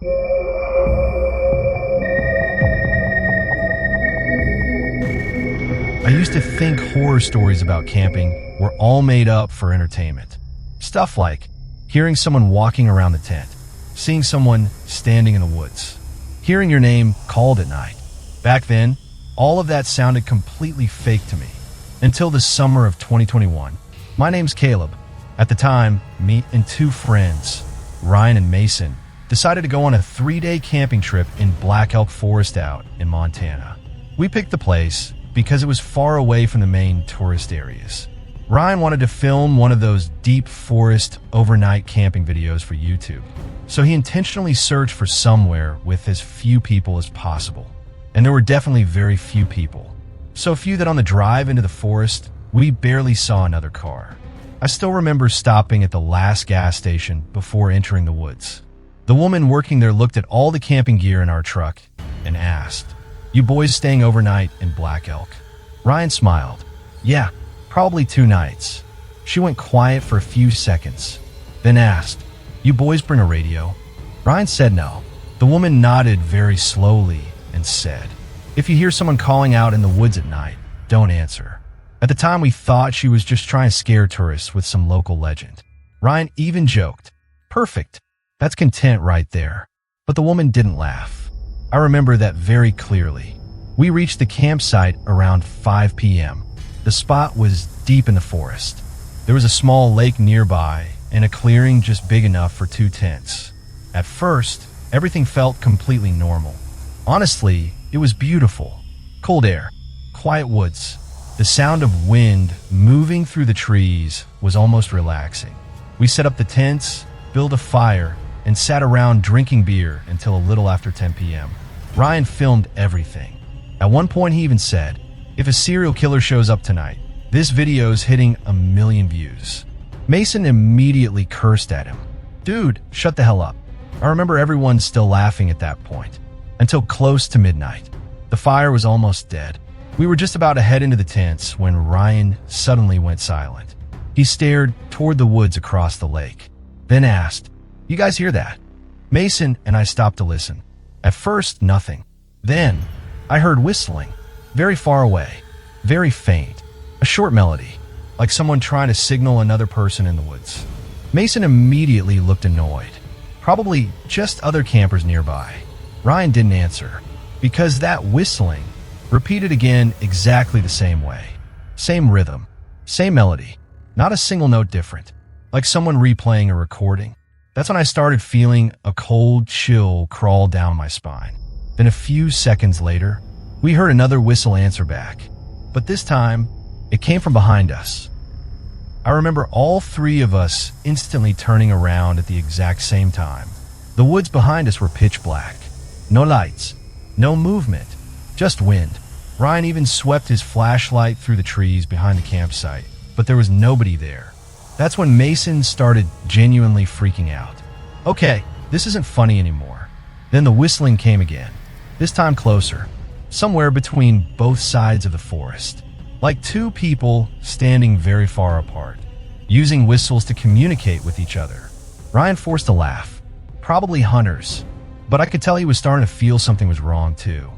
I used to think horror stories about camping were all made up for entertainment. Stuff like hearing someone walking around the tent, seeing someone standing in the woods, hearing your name called at night. Back then, all of that sounded completely fake to me. Until the summer of 2021. My name's Caleb. At the time, me and two friends, Ryan and Mason, decided to go on a 3-day camping trip in Black Elk Forest out in Montana. We picked the place because it was far away from the main tourist areas. Ryan wanted to film one of those deep forest overnight camping videos for YouTube, so he intentionally searched for somewhere with as few people as possible. And there were definitely very few people. So few that on the drive into the forest, we barely saw another car. I still remember stopping at the last gas station before entering the woods. The woman working there looked at all the camping gear in our truck and asked, "You boys staying overnight in Black Elk?" Ryan smiled. "Yeah, probably 2 nights." She went quiet for a few seconds, then asked, "You boys bring a radio?" Ryan said no. The woman nodded very slowly and said, "If you hear someone calling out in the woods at night, don't answer." At the time, we thought she was just trying to scare tourists with some local legend. Ryan even joked, "Perfect. That's content right there." But the woman didn't laugh. I remember that very clearly. We reached the campsite around 5 p.m. The spot was deep in the forest. There was a small lake nearby and a clearing just big enough for 2 tents. At first, everything felt completely normal. Honestly, it was beautiful. Cold air, quiet woods. The sound of wind moving through the trees was almost relaxing. We set up the tents, built a fire, and sat around drinking beer until a little after 10 p.m. Ryan filmed everything. At one point, he even said, "If a serial killer shows up tonight, this video's hitting 1 million views." Mason immediately cursed at him. "Dude, shut the hell up." I remember everyone still laughing at that point. Until close to midnight. The fire was almost dead. We were just about to head into the tents when Ryan suddenly went silent. He stared toward the woods across the lake, then asked, "You guys hear that?" Mason and I stopped to listen. At first, nothing. Then, I heard whistling, very far away, very faint, a short melody, like someone trying to signal another person in the woods. Mason immediately looked annoyed, probably just other campers nearby. Ryan didn't answer, because that whistling repeated again exactly the same way. Same rhythm, same melody, not a single note different, like someone replaying a recording. That's when I started feeling a cold chill crawl down my spine. Then a few seconds later, we heard another whistle answer back, but this time, it came from behind us. I remember all 3 of us instantly turning around at the exact same time. The woods behind us were pitch black. No lights, no movement, just wind. Ryan even swept his flashlight through the trees behind the campsite, but there was nobody there. That's when Mason started genuinely freaking out. "Okay, this isn't funny anymore." Then the whistling came again, this time closer, somewhere between both sides of the forest, like 2 people standing very far apart, using whistles to communicate with each other. Ryan forced a laugh, probably hunters, but I could tell he was starting to feel something was wrong too,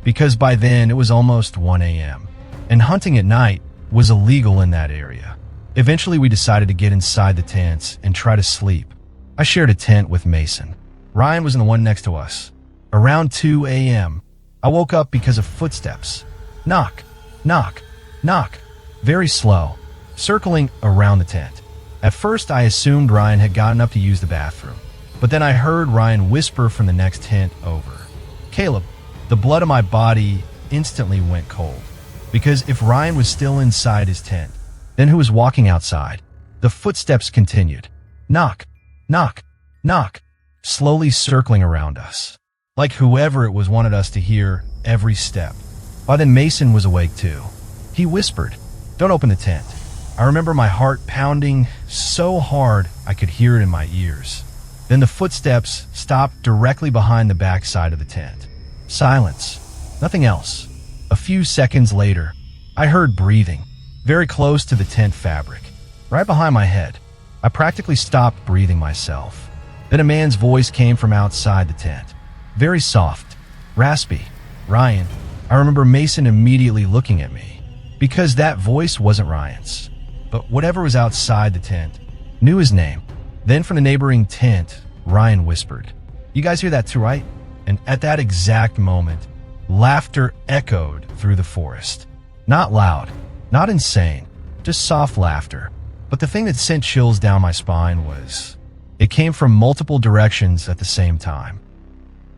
because by then it was almost 1 a.m., and hunting at night was illegal in that area. Eventually, we decided to get inside the tents and try to sleep. I shared a tent with Mason. Ryan was in the one next to us. Around 2 a.m., I woke up because of footsteps. Knock, knock, knock. Very slow, circling around the tent. At first, I assumed Ryan had gotten up to use the bathroom, but then I heard Ryan whisper from the next tent over. "Caleb." The blood in my body instantly went cold, because if Ryan was still inside his tent, then who was walking outside? The footsteps continued. Knock, knock, knock, slowly circling around us, like whoever it was wanted us to hear every step. By then, Mason was awake too. He whispered, "Don't open the tent." I remember my heart pounding so hard I could hear it in my ears. Then the footsteps stopped directly behind the backside of the tent. Silence. Nothing else. A few seconds later, I heard breathing, very close to the tent fabric, right behind my head. I practically stopped breathing myself. Then a man's voice came from outside the tent. Very soft, raspy. Ryan. I remember Mason immediately looking at me, because that voice wasn't Ryan's. But whatever was outside the tent knew his name. Then from the neighboring tent, Ryan whispered, "You guys hear that too, right?" And at that exact moment, laughter echoed through the forest. Not loud, not insane, just soft laughter. But the thing that sent chills down my spine was, it came from multiple directions at the same time.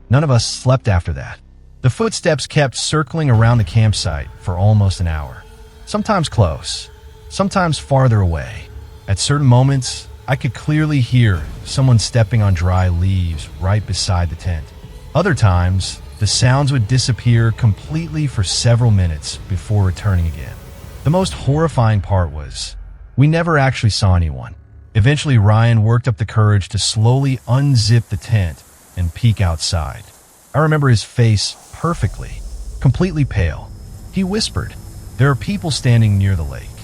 None of us slept after that. The footsteps kept circling around the campsite for almost an hour. Sometimes close, sometimes farther away. At certain moments, I could clearly hear someone stepping on dry leaves right beside the tent. Other times, the sounds would disappear completely for several minutes before returning again. The most horrifying part was, we never actually saw anyone. Eventually, Ryan worked up the courage to slowly unzip the tent and peek outside. I remember his face perfectly, completely pale. He whispered, "There are people standing near the lake."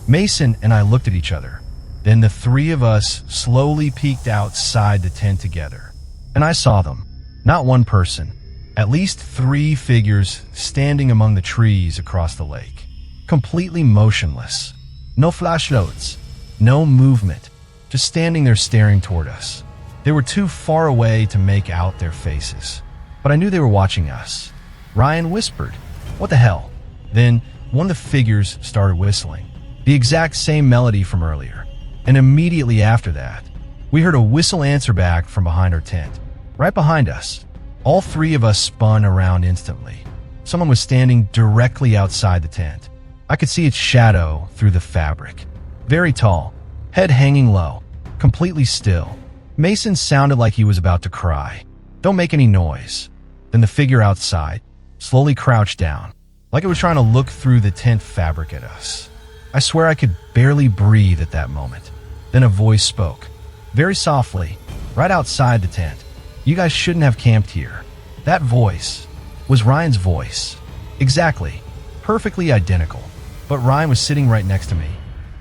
Mason and I looked at each other. Then the three of us slowly peeked outside the tent together. And I saw them. Not one person. At least 3 figures standing among the trees across the lake. Completely motionless. No flashlights. No movement. Just standing there staring toward us. They were too far away to make out their faces. But I knew they were watching us. Ryan whispered, "What the hell?" Then one of the figures started whistling. The exact same melody from earlier. And immediately after that, we heard a whistle answer back from behind our tent. Right behind us. All 3 of us spun around instantly. Someone was standing directly outside the tent. I could see its shadow through the fabric. Very tall, head hanging low, completely still. Mason sounded like he was about to cry. "Don't make any noise." Then the figure outside slowly crouched down, like it was trying to look through the tent fabric at us. I swear I could barely breathe at that moment. Then a voice spoke, very softly, right outside the tent. "You guys shouldn't have camped here." That voice was Ryan's voice. Exactly. Perfectly identical. But Ryan was sitting right next to me.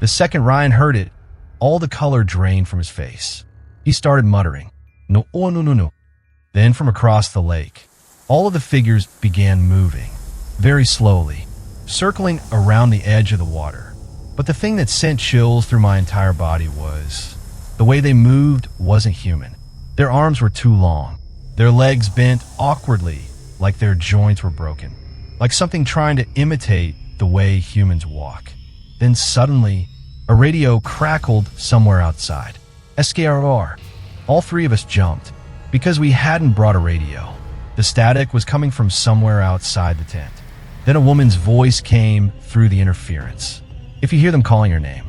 The second Ryan heard it, all the color drained from his face. He started muttering, "No, oh, no, no, no." Then from across the lake, all of the figures began moving, very slowly, circling around the edge of the water. But the thing that sent chills through my entire body was, the way they moved wasn't human. Their arms were too long. Their legs bent awkwardly, like their joints were broken. Like something trying to imitate the way humans walk. Then suddenly, a radio crackled somewhere outside. SKRR. All 3 of us jumped, because we hadn't brought a radio. The static was coming from somewhere outside the tent. Then a woman's voice came through the interference. If you hear them calling your name,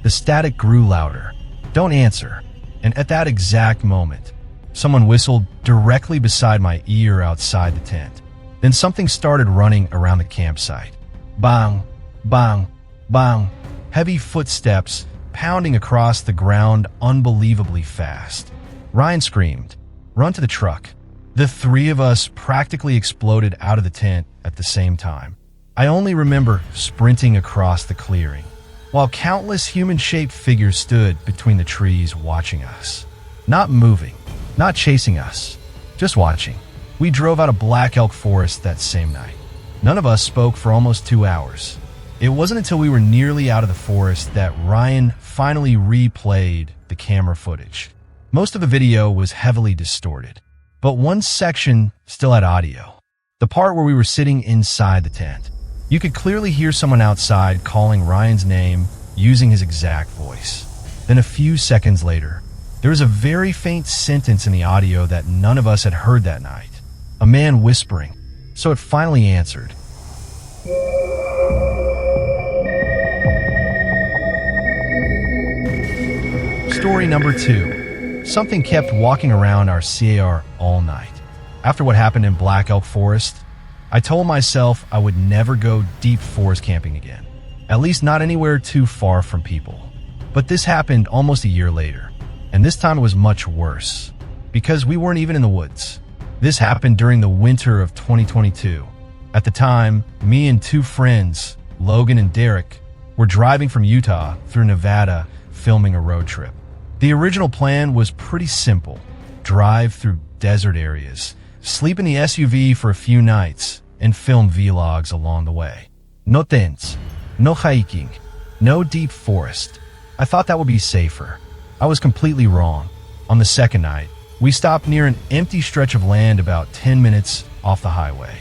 the static grew louder. "Don't answer." And at that exact moment, someone whistled directly beside my ear outside the tent. Then something started running around the campsite. Bang, bang, bang. Heavy footsteps pounding across the ground unbelievably fast. Ryan screamed, "Run to the truck." The 3 of us practically exploded out of the tent at the same time. I only remember sprinting across the clearing, while countless human-shaped figures stood between the trees watching us. Not moving, not chasing us, just watching. We drove out of Black Elk Forest that same night. None of us spoke for almost 2 hours. It wasn't until we were nearly out of the forest that Ryan finally replayed the camera footage. Most of the video was heavily distorted, but one section still had audio. The part where we were sitting inside the tent. You could clearly hear someone outside calling Ryan's name using his exact voice. Then a few seconds later, there was a very faint sentence in the audio that none of us had heard that night. A man whispering. So it finally answered. Story number 2. Something kept walking around our CAR all night. After what happened in Black Elk Forest, I told myself I would never go deep forest camping again. At least not anywhere too far from people. But this happened almost a year later, and this time it was much worse, because we weren't even in the woods. This happened during the winter of 2022. At the time, me and 2 friends, Logan and Derek, were driving from Utah through Nevada filming a road trip. The original plan was pretty simple. drive through desert areas, sleep in the SUV for a few nights, and film vlogs along the way. No tents, no hiking, no deep forest. I thought that would be safer. I was completely wrong. On the second night, we stopped near an empty stretch of land about 10 minutes off the highway.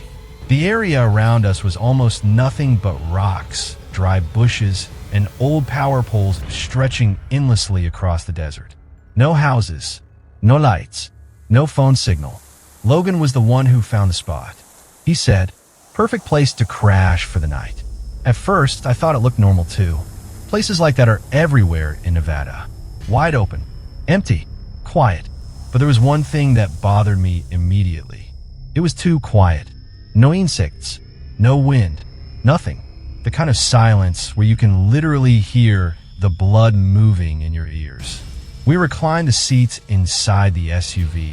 The area around us was almost nothing but rocks, dry bushes, and old power poles stretching endlessly across the desert. No houses, no lights, no phone signal. Logan was the one who found the spot. He said, "Perfect place to crash for the night." At first, I thought it looked normal too. Places like that are everywhere in Nevada. Wide open, empty, quiet. But there was one thing that bothered me immediately. It was too quiet. No insects, no wind, nothing. The kind of silence where you can literally hear the blood moving in your ears. We reclined the seats inside the SUV,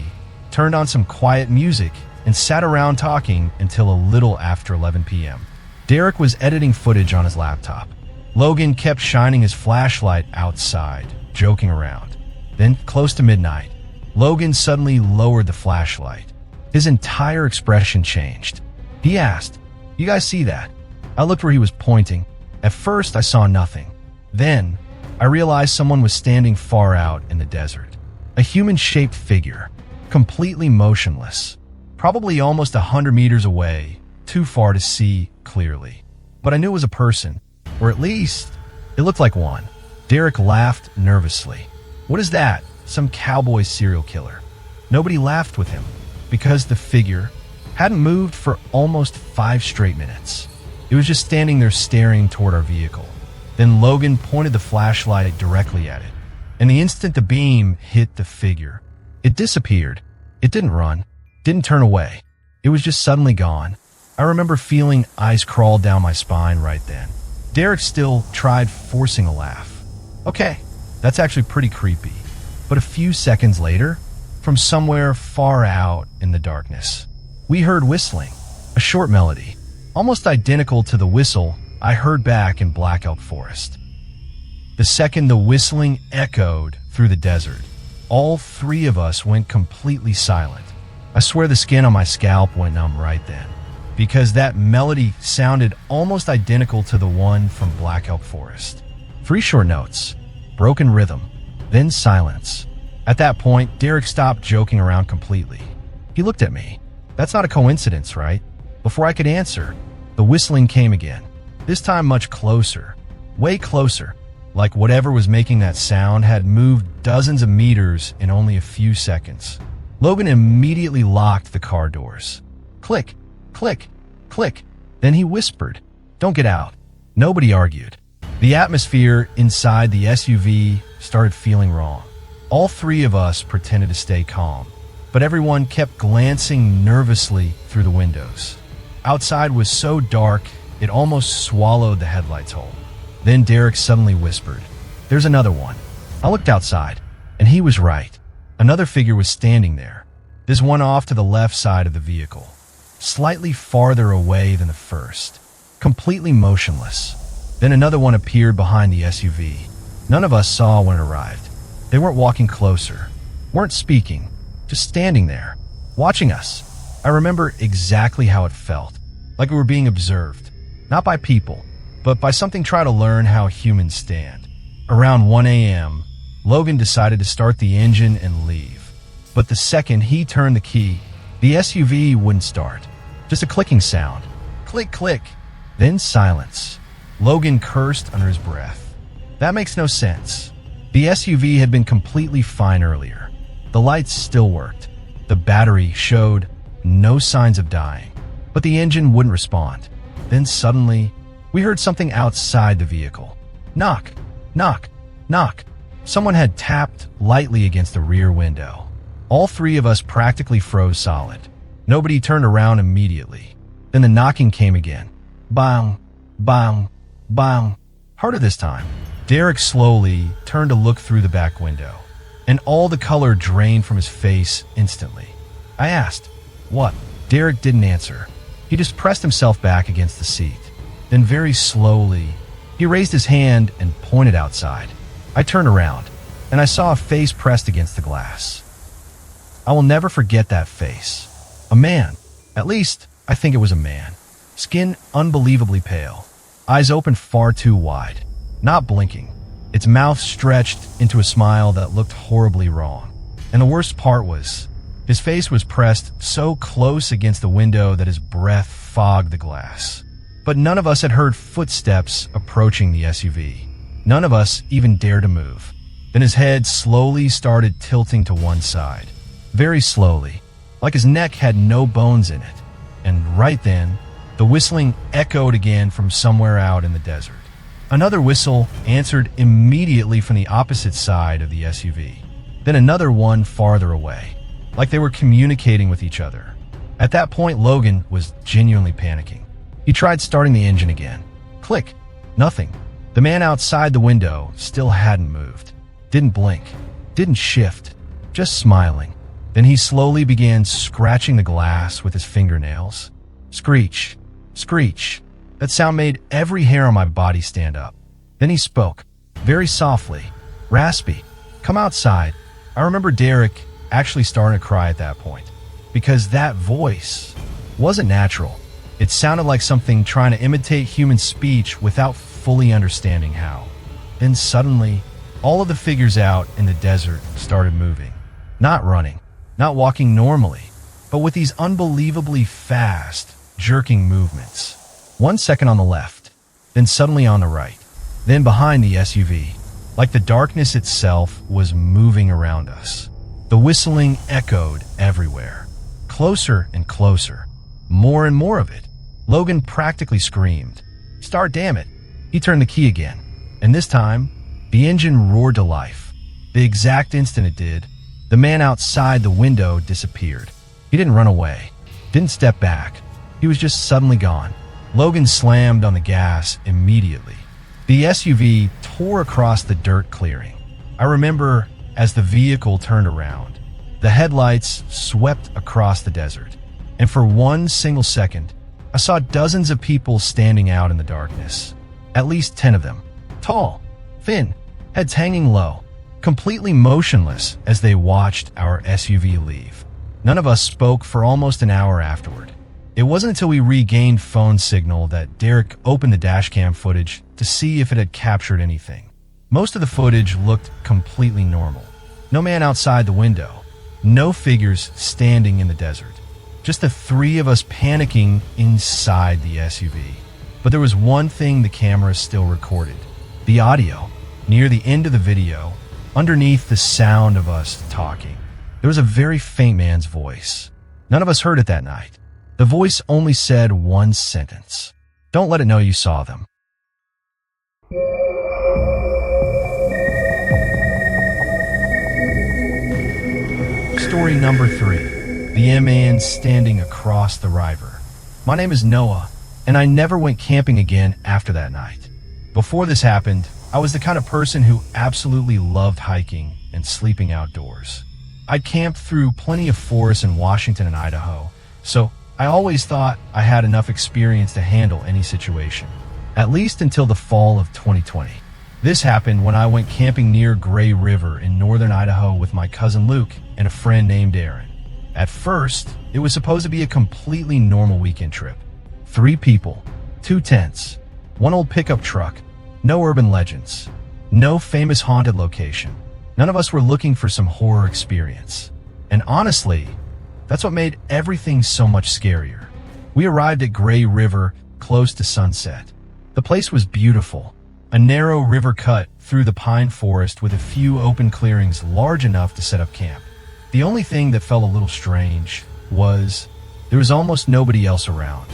turned on some quiet music, and sat around talking until a little after 11 p.m. Derek was editing footage on his laptop. Logan kept shining his flashlight outside, joking around. Then, close to midnight, Logan suddenly lowered the flashlight. His entire expression changed. He asked, "You guys see that?" I looked where he was pointing. At first, I saw nothing. Then, I realized someone was standing far out in the desert. A human-shaped figure, completely motionless, probably almost 100 meters away, too far to see clearly. But I knew it was a person, or at least, it looked like one. Derek laughed nervously. "What is that? Some cowboy serial killer?" Nobody laughed with him, because the figure hadn't moved for almost 5 straight minutes. It was just standing there staring toward our vehicle. Then Logan pointed the flashlight directly at it, and the instant the beam hit the figure, it disappeared. It didn't run, didn't turn away. It was just suddenly gone. I remember feeling ice crawl down my spine right then. Derek still tried forcing a laugh. "Okay, that's actually pretty creepy." But a few seconds later, from somewhere far out in the darkness, we heard whistling, a short melody, almost identical to the whistle I heard back in Black Elk Forest. The second the whistling echoed through the desert, all 3 of us went completely silent. I swear the skin on my scalp went numb right then, because that melody sounded almost identical to the one from Black Elk Forest. 3 short notes, broken rhythm, then silence. At that point, Derek stopped joking around completely. He looked at me. "That's not a coincidence, right?" Before I could answer, the whistling came again. This time much closer, way closer, like whatever was making that sound had moved dozens of meters in only a few seconds. Logan immediately locked the car doors. Click, click, click. Then he whispered, "Don't get out." Nobody argued. The atmosphere inside the SUV started feeling wrong. All 3 of us pretended to stay calm, but everyone kept glancing nervously through the windows. Outside was so dark, it almost swallowed the headlights whole. Then Derek suddenly whispered, "There's another one." I looked outside, and he was right. Another figure was standing there. This one off to the left side of the vehicle, slightly farther away than the first, completely motionless. Then another one appeared behind the SUV. None of us saw when it arrived. They weren't walking closer, weren't speaking, just standing there, watching us. I remember exactly how it felt, like we were being observed, not by people, but by something trying to learn how humans stand. Around 1 a.m., Logan decided to start the engine and leave. But the second he turned the key, the SUV wouldn't start. Just a clicking sound. Click, click. Then silence. Logan cursed under his breath. That makes no sense. The SUV had been completely fine earlier. The lights still worked. The battery showed no signs of dying. But the engine wouldn't respond. Then suddenly, we heard something outside the vehicle. Knock, knock, knock. Someone had tapped lightly against the rear window. All 3 of us practically froze solid. Nobody turned around immediately. Then the knocking came again. Bang, bang, bang. Harder this time. Derek slowly turned to look through the back window, and all the color drained from his face instantly. I asked, "What?" Derek didn't answer. He just pressed himself back against the seat. Then very slowly, he raised his hand and pointed outside. I turned around, and I saw a face pressed against the glass. I will never forget that face. A man. At least, I think it was a man. Skin unbelievably pale. Eyes open far too wide. Not blinking. Its mouth stretched into a smile that looked horribly wrong. And the worst part was, his face was pressed so close against the window that his breath fogged the glass. But none of us had heard footsteps approaching the SUV. None of us even dared to move. Then his head slowly started tilting to one side. Very slowly, like his neck had no bones in it. And right then, the whistling echoed again from somewhere out in the desert. Another whistle answered immediately from the opposite side of the SUV. Then another one farther away, like they were communicating with each other. At that point, Logan was genuinely panicking. He tried starting the engine again. Click. Nothing. The man outside the window still hadn't moved. Didn't blink. Didn't shift. Just smiling. Then he slowly began scratching the glass with his fingernails. Screech. Screech. That sound made every hair on my body stand up. Then he spoke. Very softly. Raspy. Come outside. I remember Derek actually starting to cry at that point. Because that voice wasn't natural. It sounded like something trying to imitate human speech without fully understanding how. Then suddenly, all of the figures out in the desert started moving. Not running, not walking normally, but with these unbelievably fast, jerking movements. 1 second on the left, then suddenly on the right, then behind the SUV, like the darkness itself was moving around us. The whistling echoed everywhere, closer and closer, more and more of it. Logan practically screamed, "Start, damn it!" He turned the key again, and this time, the engine roared to life. The exact instant it did, the man outside the window disappeared. He didn't run away, didn't step back. He was just suddenly gone. Logan slammed on the gas immediately. The SUV tore across the dirt clearing. I remember as the vehicle turned around, the headlights swept across the desert, and for 1 single second, I saw dozens of people standing out in the darkness. At least 10 of them. Tall, thin, heads hanging low, completely motionless as they watched our SUV leave. None of us spoke for almost an hour afterward. It wasn't until we regained phone signal that Derek opened the dashcam footage to see if it had captured anything. Most of the footage looked completely normal. No man outside the window. No figures standing in the desert. Just the three of us panicking inside the SUV. But there was one thing the camera still recorded. The audio. Near the end of the video, underneath the sound of us talking, there was a very faint man's voice. None of us heard it that night. The voice only said one sentence. Don't let it know you saw them. Story number 3. The man standing across the river. My name is Noah, and I never went camping again after that night. Before this happened, I was the kind of person who absolutely loved hiking and sleeping outdoors. I'd camped through plenty of forests in Washington and Idaho, so I always thought I had enough experience to handle any situation, at least until the fall of 2020. This happened when I went camping near Gray River in northern Idaho with my cousin Luke and a friend named Aaron. At first, it was supposed to be a completely normal weekend trip. 3 people, 2 tents, 1 old pickup truck, no urban legends, no famous haunted location. None of us were looking for some horror experience. And honestly, that's what made everything so much scarier. We arrived at Gray River close to sunset. The place was beautiful, a narrow river cut through the pine forest with a few open clearings large enough to set up camp. The only thing that felt a little strange was there was almost nobody else around.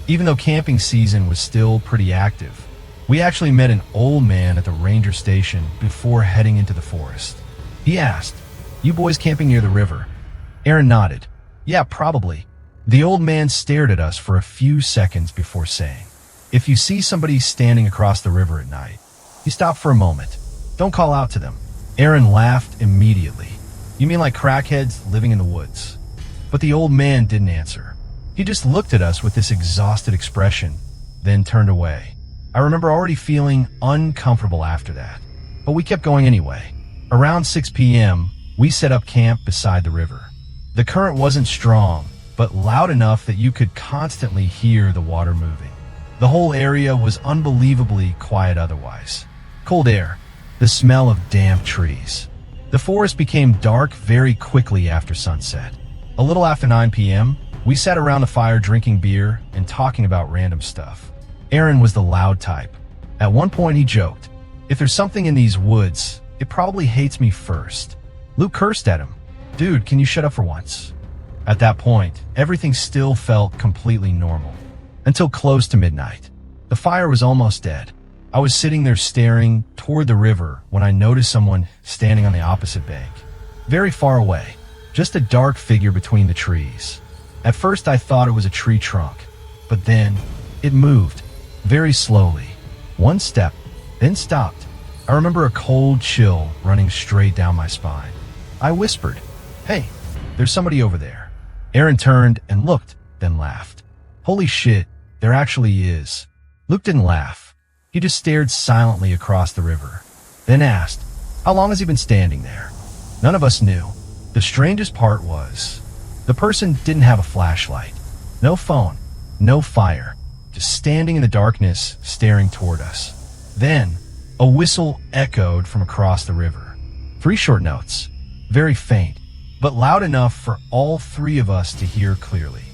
Even though camping season was still pretty active, we actually met an old man at the ranger station before heading into the forest. He asked, "You boys camping near the river?" Aaron nodded. "Yeah, probably." The old man stared at us for a few seconds before saying, "If you see somebody standing across the river at night," he stopped for a moment, "don't call out to them." Aaron laughed immediately. "You mean like crackheads living in the woods?" But the old man didn't answer. He just looked at us with this exhausted expression, then turned away. I remember already feeling uncomfortable after that, but we kept going anyway. Around 6 p.m., we set up camp beside the river. The current wasn't strong, but loud enough that you could constantly hear the water moving. The whole area was unbelievably quiet otherwise. Cold air, the smell of damp trees. The forest became dark very quickly after sunset. A little after 9 p.m., we sat around the fire drinking beer and talking about random stuff. Aaron was the loud type. At one point he joked, "If there's something in these woods, it probably hates me first." Luke cursed at him. "Dude, can you shut up for once?" At that point, everything still felt completely normal. Until close to midnight. The fire was almost dead. I was sitting there staring toward the river when I noticed someone standing on the opposite bank. Very far away, just a dark figure between the trees. At first I thought it was a tree trunk, but then it moved, very slowly. One step, then stopped. I remember a cold chill running straight down my spine. I whispered, "Hey, there's somebody over there." Aaron turned and looked, then laughed. "Holy shit, there actually is." Luke didn't laugh. He just stared silently across the river, then asked, "How long has he been standing there?" None of us knew. The strangest part was, the person didn't have a flashlight. No phone, no fire, just standing in the darkness, staring toward us. Then, a whistle echoed from across the river. 3 short notes, very faint, but loud enough for all 3 of us to hear clearly.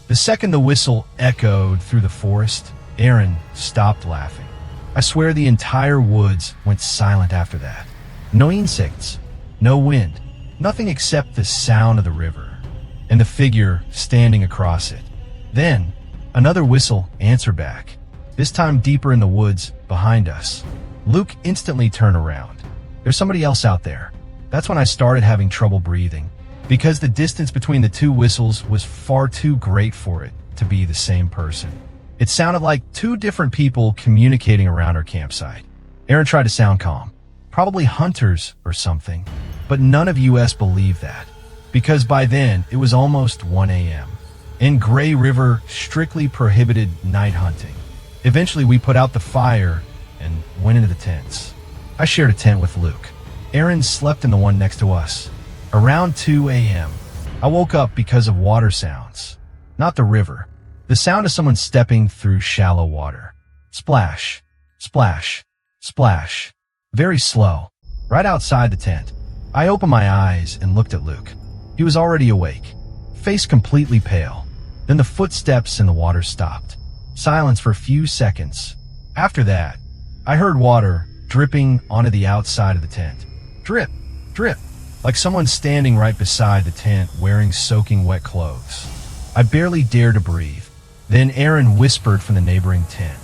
The second the whistle echoed through the forest, Aaron stopped laughing. I swear the entire woods went silent after that. No insects, no wind, nothing except the sound of the river, and the figure standing across it. Then, another whistle answered back, this time deeper in the woods behind us. Luke instantly turned around. "There's somebody else out there." That's when I started having trouble breathing, because the distance between the 2 whistles was far too great for it to be the same person. It sounded like 2 different people communicating around our campsite. Aaron tried to sound calm, probably hunters or something, but none of us believed that, because by then it was almost 1 a.m. In Gray River, strictly prohibited night hunting. Eventually we put out the fire and went into the tents. I shared a tent with Luke. Aaron slept in the one next to us. Around 2 a.m., I woke up because of water sounds. Not the river. The sound of someone stepping through shallow water. Splash, splash, splash. Very slow. Right outside the tent. I opened my eyes and looked at Luke. He was already awake, face completely pale. Then the footsteps in the water stopped. Silence for a few seconds. After that, I heard water dripping onto the outside of the tent. Drip, drip, like someone standing right beside the tent wearing soaking wet clothes. I barely dared to breathe. Then Aaron whispered from the neighboring tent.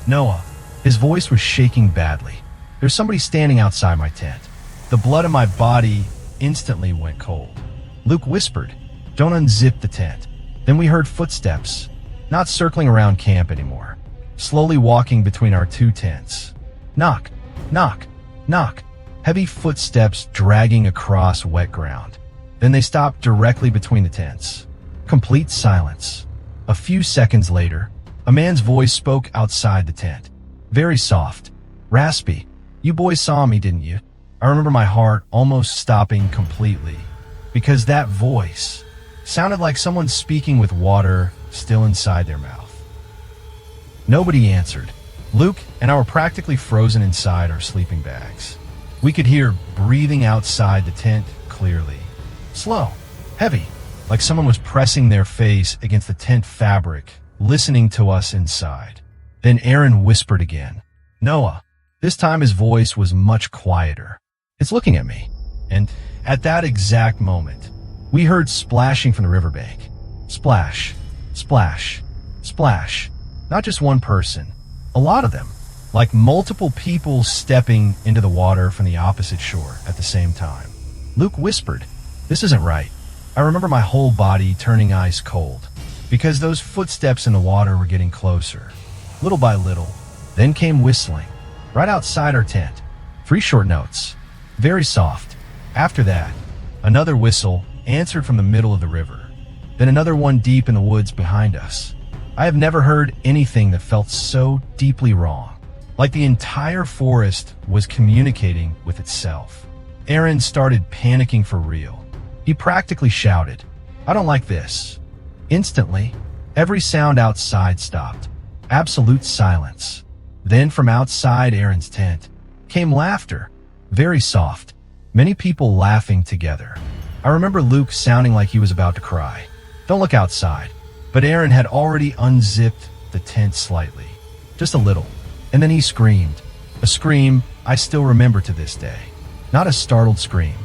"Noah." His voice was shaking badly. "There's somebody standing outside my tent." The blood in my body instantly went cold. Luke whispered, "Don't unzip the tent." Then we heard footsteps, not circling around camp anymore, slowly walking between our 2 tents. Knock, knock, knock. Heavy footsteps dragging across wet ground. Then they stopped directly between the tents. Complete silence. A few seconds later, a man's voice spoke outside the tent. Very soft, raspy. "You boys saw me, didn't you?" I remember my heart almost stopping completely, because that voice sounded like someone speaking with water still inside their mouth. Nobody answered. Luke and I were practically frozen inside our sleeping bags. We could hear breathing outside the tent clearly. Slow, heavy, like someone was pressing their face against the tent fabric, listening to us inside. Then Aaron whispered again. "Noah." This time his voice was much quieter. "It's looking at me." And at that exact moment, we heard splashing from the riverbank. Splash, splash, splash. Not just one person, a lot of them, like multiple people stepping into the water from the opposite shore at the same time. Luke whispered, "This isn't right." I remember my whole body turning ice cold, because those footsteps in the water were getting closer, little by little. Then came whistling, right outside our tent. 3 short notes, very soft. After that, another whistle answered from the middle of the river. Then another one deep in the woods behind us. I have never heard anything that felt so deeply wrong, like the entire forest was communicating with itself. Aaron started panicking for real. He practically shouted, "I don't like this." Instantly, every sound outside stopped. Absolute silence. Then from outside Aaron's tent came laughter, very soft, many people laughing together. I remember Luke sounding like he was about to cry. "Don't look outside." But Aaron had already unzipped the tent slightly, just a little, and then he screamed. A scream I still remember to this day. Not a startled scream,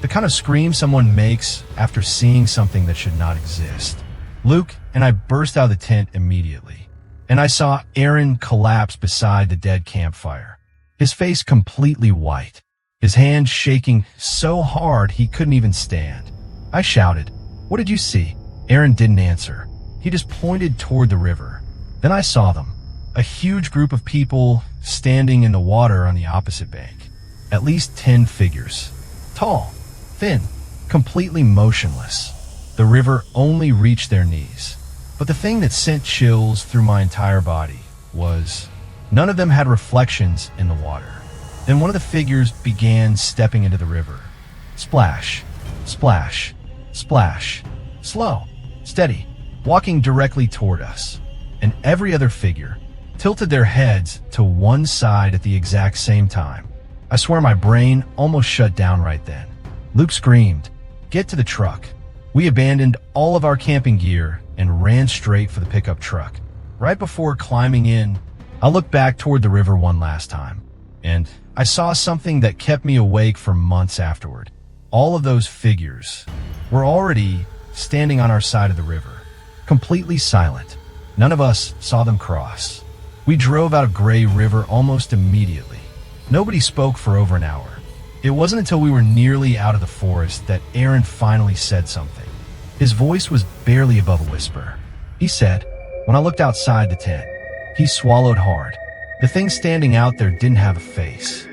the kind of scream someone makes after seeing something that should not exist. Luke and I burst out of the tent immediately, and I saw Aaron collapse beside the dead campfire, his face completely white, his hands shaking so hard he couldn't even stand. I shouted, "What did you see?" Aaron didn't answer. He just pointed toward the river. Then I saw them, a huge group of people standing in the water on the opposite bank. At least 10 figures. Tall, thin, completely motionless. The river only reached their knees. But the thing that sent chills through my entire body was none of them had reflections in the water. Then one of the figures began stepping into the river. Splash, splash, splash. Slow, steady, walking directly toward us. And every other figure tilted their heads to one side at the exact same time. I swear my brain almost shut down right then. Luke screamed, "Get to the truck." We abandoned all of our camping gear and ran straight for the pickup truck. Right before climbing in, I looked back toward the river one last time, and I saw something that kept me awake for months afterward. All of those figures were already standing on our side of the river, completely silent. None of us saw them cross. We drove out of Gray River almost immediately. Nobody spoke for over an hour. It wasn't until we were nearly out of the forest that Aaron finally said something. His voice was barely above a whisper. He said, "When I looked outside the tent," he swallowed hard. The thing standing out there didn't have a face.